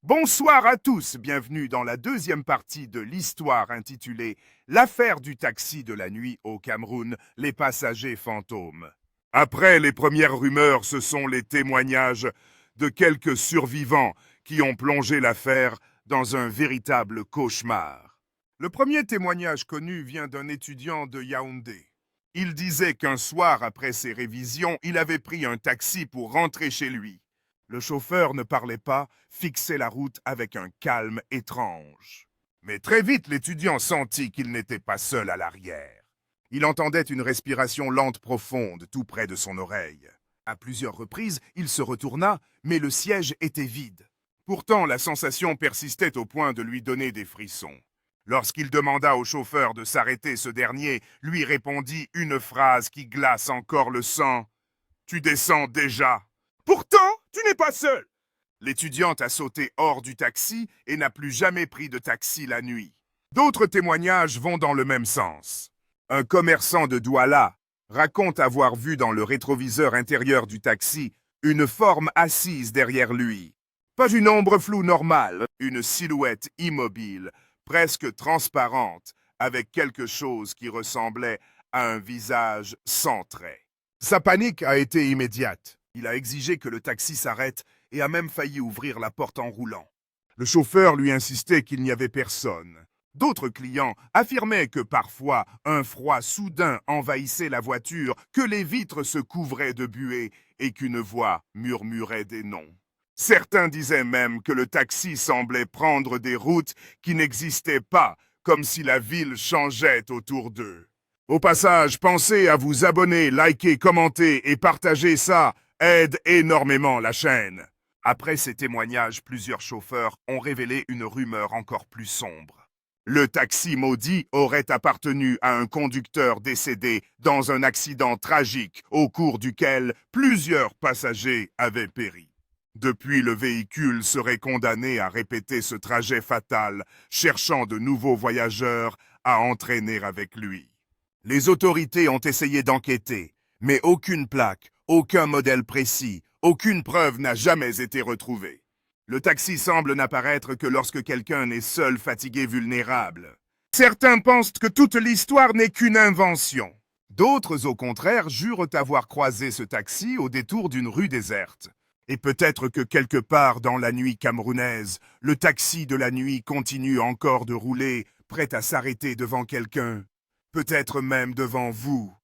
Bonsoir à tous, bienvenue dans la deuxième partie de l'histoire intitulée L'affaire du taxi de la nuit au Cameroun, les passagers fantômes. Après les premières rumeurs, ce sont les témoignages de quelques survivants qui ont plongé l'affaire dans un véritable cauchemar. Le premier témoignage connu vient d'un étudiant de Yaoundé. Il disait qu'un soir après ses révisions, il avait pris un taxi pour rentrer chez lui. Le chauffeur ne parlait pas, fixait la route avec un calme étrange. Mais très vite, l'étudiant sentit qu'il n'était pas seul à l'arrière. Il entendait une respiration lente profonde tout près de son oreille. À plusieurs reprises, il se retourna, mais le siège était vide. Pourtant, la sensation persistait au point de lui donner des frissons. Lorsqu'il demanda au chauffeur de s'arrêter, ce dernier lui répondit une phrase qui glace encore le sang. « Tu descends déjà !» Pourtant, tu n'es pas seul. L'étudiante a sauté hors du taxi et n'a plus jamais pris de taxi la nuit. D'autres témoignages vont dans le même sens. Un commerçant de Douala raconte avoir vu dans le rétroviseur intérieur du taxi une forme assise derrière lui. Pas une ombre floue normale, une silhouette immobile, presque transparente, avec quelque chose qui ressemblait à un visage sans traits. Sa panique a été immédiate. Il a exigé que le taxi s'arrête et a même failli ouvrir la porte en roulant. Le chauffeur lui insistait qu'il n'y avait personne. D'autres clients affirmaient que parfois un froid soudain envahissait la voiture, que les vitres se couvraient de buée et qu'une voix murmurait des noms. Certains disaient même que le taxi semblait prendre des routes qui n'existaient pas, comme si la ville changeait autour d'eux. Au passage, pensez à vous abonner, liker, commenter et partager ça aide énormément la chaîne. Après ces témoignages, plusieurs chauffeurs ont révélé une rumeur encore plus sombre. Le taxi maudit aurait appartenu à un conducteur décédé dans un accident tragique au cours duquel plusieurs passagers avaient péri. Depuis, le véhicule serait condamné à répéter ce trajet fatal, cherchant de nouveaux voyageurs à entraîner avec lui. Les autorités ont essayé d'enquêter, mais aucune plaque, aucun modèle précis, aucune preuve n'a jamais été retrouvée. Le taxi semble n'apparaître que lorsque quelqu'un est seul, fatigué, vulnérable. Certains pensent que toute l'histoire n'est qu'une invention. D'autres, au contraire, jurent avoir croisé ce taxi au détour d'une rue déserte. Et peut-être que quelque part dans la nuit camerounaise, le taxi de la nuit continue encore de rouler, prêt à s'arrêter devant quelqu'un. Peut-être même devant vous.